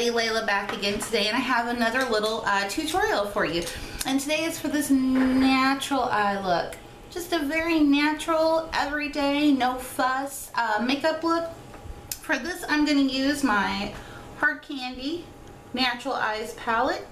everybody, Layla back again today, and I have another little tutorial for you. And today is for this natural eye look. Just a very natural, everyday, no fuss makeup look. For this, I'm going to use my Hard Candy Natural Eyes palette.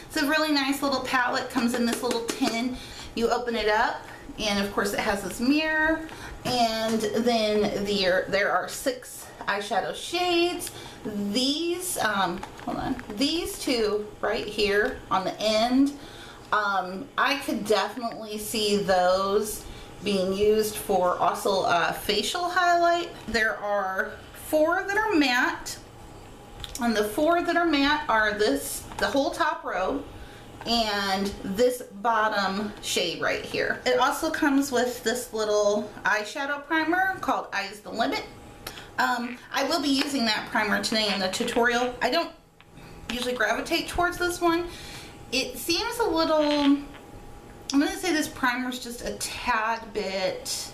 It's a really nice little palette, comes in this little tin. You open it up, and of course it has this mirror, and then there are 6 eyeshadow shades. These, hold on, these two right here on the end, I could definitely see those being used for also facial highlight. There are 4 that are matte. And the 4 that are matte are the whole top row and this bottom shade right here. It also comes with this little eyeshadow primer called Eyes the Limit. I will be using that primer today in the tutorial. I don't usually gravitate towards this one. It seems a little, I'm going to say this primer is just a tad bit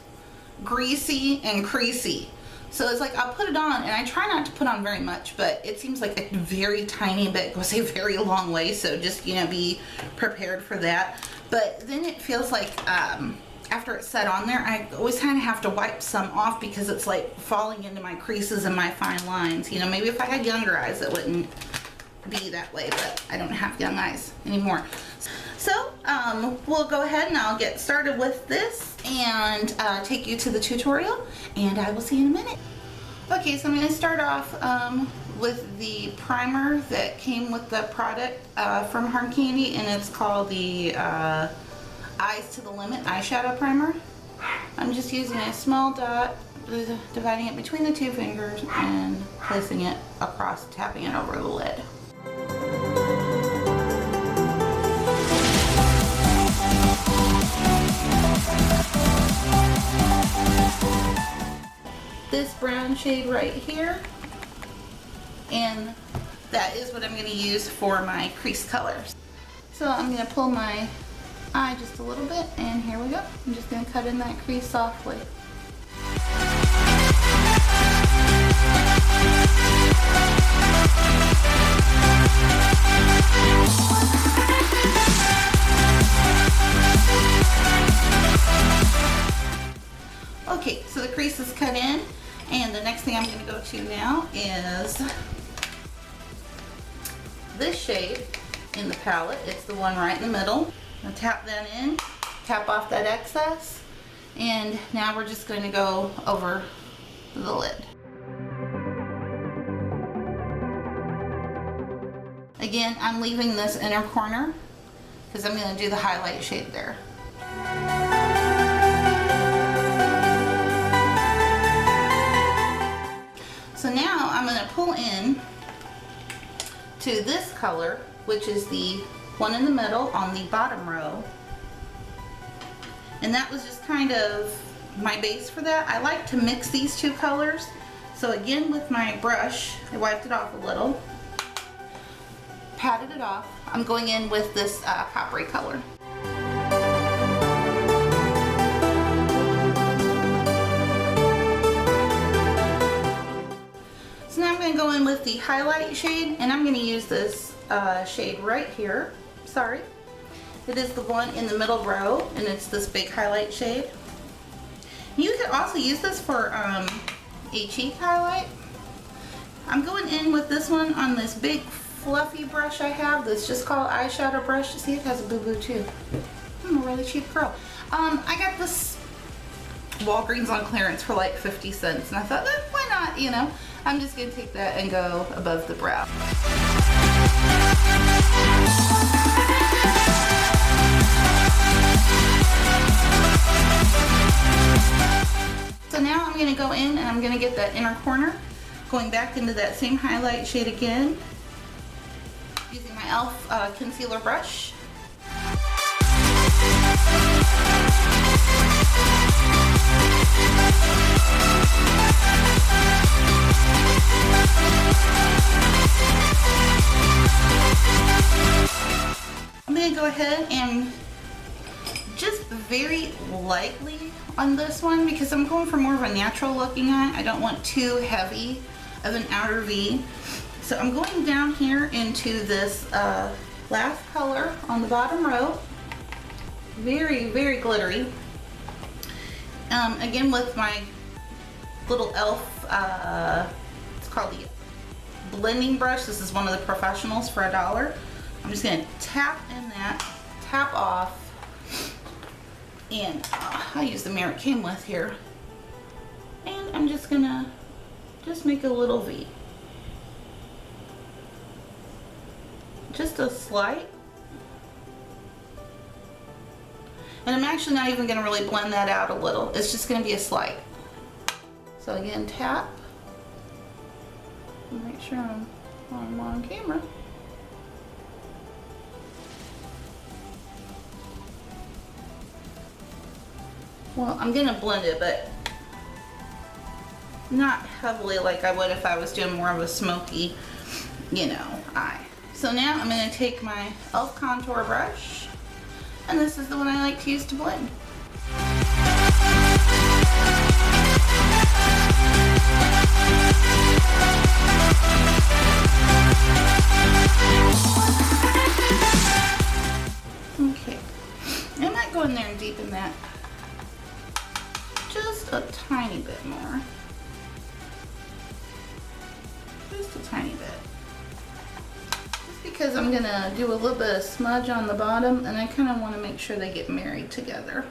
greasy and creasy. So it's like I'll put it on, and I try not to put on very much, but it seems like a very tiny bit goes a very long way, so just, you know, be prepared for that. But then it feels like after it's set on there, I always kind of have to wipe some off because it's like falling into my creases and my fine lines. You know, maybe if I had younger eyes it wouldn't be that way, but I don't have young eyes anymore. So we'll go ahead and I'll get started with this and take you to the tutorial, and I will see you in a minute. Okay, so I'm going to start off with the primer that came with the product from Hard Candy, and it's called the Eyes to the Limit eyeshadow primer. I'm just using a small dot, dividing it between the 2 fingers and placing it across, tapping it over the lid. This brown shade right here, and that is what I'm going to use for my crease colors. So I'm going to pull my eye just a little bit, and here we go. I'm just going to cut in that crease softly. Okay, so the crease is cut in, and the next thing I'm going to go to now is this shade in the palette. It's the one right in the middle. I'll tap that in, tap off that excess, and now we're just going to go over the lid. Again, I'm leaving this inner corner because I'm going to do the highlight shade there. So now I'm going to pull in to this color, which is the one in the middle on the bottom row. And that was just kind of my base for that. I like to mix these 2 colors. So again, with my brush, I wiped it off a little, patted it off. I'm going in with this coppery color. So now I'm going to go in with the highlight shade, and I'm going to use this shade right here. Sorry. It is the one in the middle row, and it's this big highlight shade. You could also use this for a cheek highlight. I'm going in with this one on this big fluffy brush I have that's just called eyeshadow brush. See, it has a boo-boo too. I'm a really cheap girl. I got this Walgreens on clearance for like 50 cents, and I thought, why not, you know? I'm just going to take that and go above the brow. So now I'm going to go in and I'm going to get that inner corner, going back into that same highlight shade again, using my e.l.f. Concealer brush. I'm going to go ahead and just very lightly on this one, because I'm going for more of a natural looking eye. I don't want too heavy of an outer V. So I'm going down here into this last color on the bottom row. Very, very glittery. Again with my little e.l.f. It's called the blending brush. This is one of the professionals for $1. I'm just going to tap in that, tap off, and I'll use the mirror it came with here. And I'm just going to make a little V. Just a slight. And I'm actually not even going to really blend that out a little. It's just going to be a slight. So again, tap. Make sure I'm on camera. Well, I'm going to blend it, but not heavily like I would if I was doing more of a smoky, you know, eye. So now I'm going to take my e.l.f. contour brush, and this is the one I like to use to blend. Okay, I might go in there and deepen that just a tiny bit more. Just a tiny bit. Just because I'm gonna do a little bit of smudge on the bottom, and I kind of want to make sure they get married together.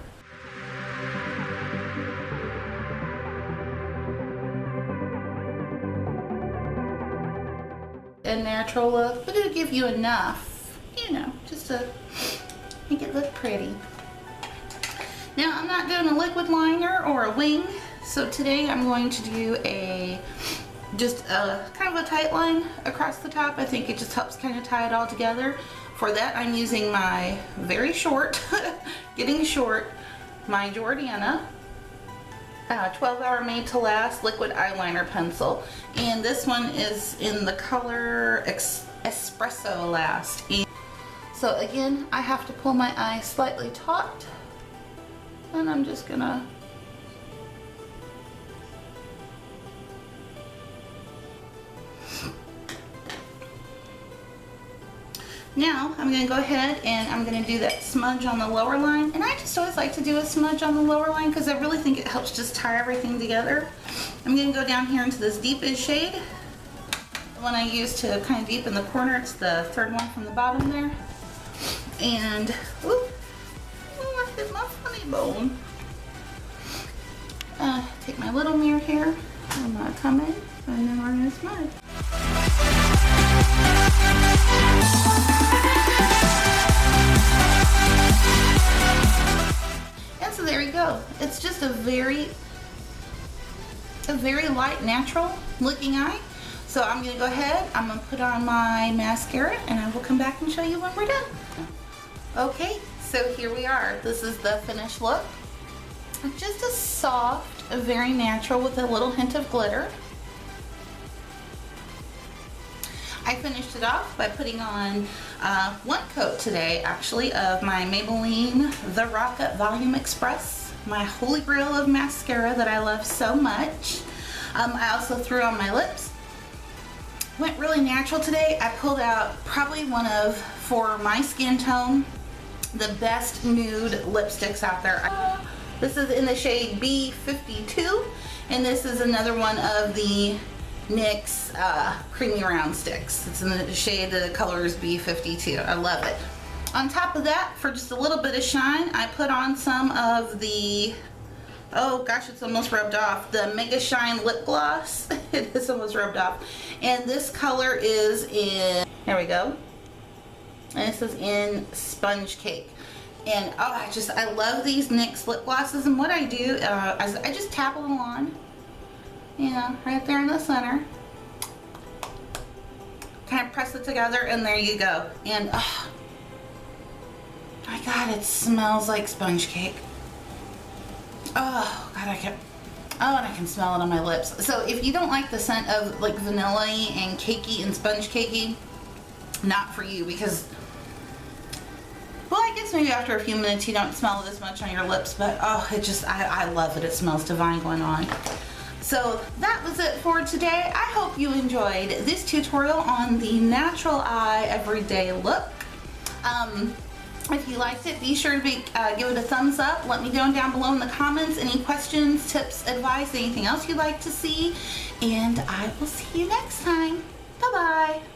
A natural look, but it'll give you enough, you know, just to make it look pretty. Now I'm not doing a liquid liner or a wing, so today I'm going to do just a kind of a tight line across the top. I think it just helps kind of tie it all together. For that I'm using my very short, getting short, my Jordana 12-hour made to last liquid eyeliner pencil, and this one is in the color Espresso Last. And so again, I have to pull my eye slightly taut, and I'm just gonna now I'm going to go ahead and I'm going to do that smudge on the lower line. And I just always like to do a smudge on the lower line because I really think it helps just tie everything together. I'm going to go down here into this deepest shade. The one I use to kind of deepen the corner. It's the third one from the bottom there. And, ooh, I hit my funny bone. Take my little mirror here. I'm going to come in and then we're going to smudge. And so there you go. It's just a very light, natural looking eye. So I'm going to go ahead, I'm going to put on my mascara, and I will come back and show you when we're done. Okay, so here we are. This is the finished look. Just a soft, very natural with a little hint of glitter. I finished it off by putting on one coat today, actually, of my Maybelline The Rocket Volume Express, my holy grail of mascara that I love so much. I also threw on my lips. Went really natural today. I pulled out probably one of, for my skin tone, the best nude lipsticks out there. This is in the shade B52, and this is another one of the NYX Creamy Round Sticks. It's in the shade, the color is B52. I love it. On top of that, for just a little bit of shine, I put on some of the, oh gosh, it's almost rubbed off, the Mega Shine Lip Gloss. It is almost rubbed off. And this color is in, there we go. And this is in Sponge Cake. And oh, I love these NYX lip glosses. And what I do is I just tap them on. Yeah, right there in the center. Kind of press it together, and there you go. And oh my God, it smells like sponge cake. Oh God, and I can smell it on my lips. So if you don't like the scent of like vanilla-y and cakey and sponge cakey, not for you, because, well, I guess maybe after a few minutes you don't smell it as much on your lips, but oh, I love it. It smells divine going on. So that was it for today. I hope you enjoyed this tutorial on the natural eye everyday look. If you liked it, be sure to give it a thumbs up. Let me know down below in the comments any questions, tips, advice, anything else you'd like to see. And I will see you next time. Bye-bye.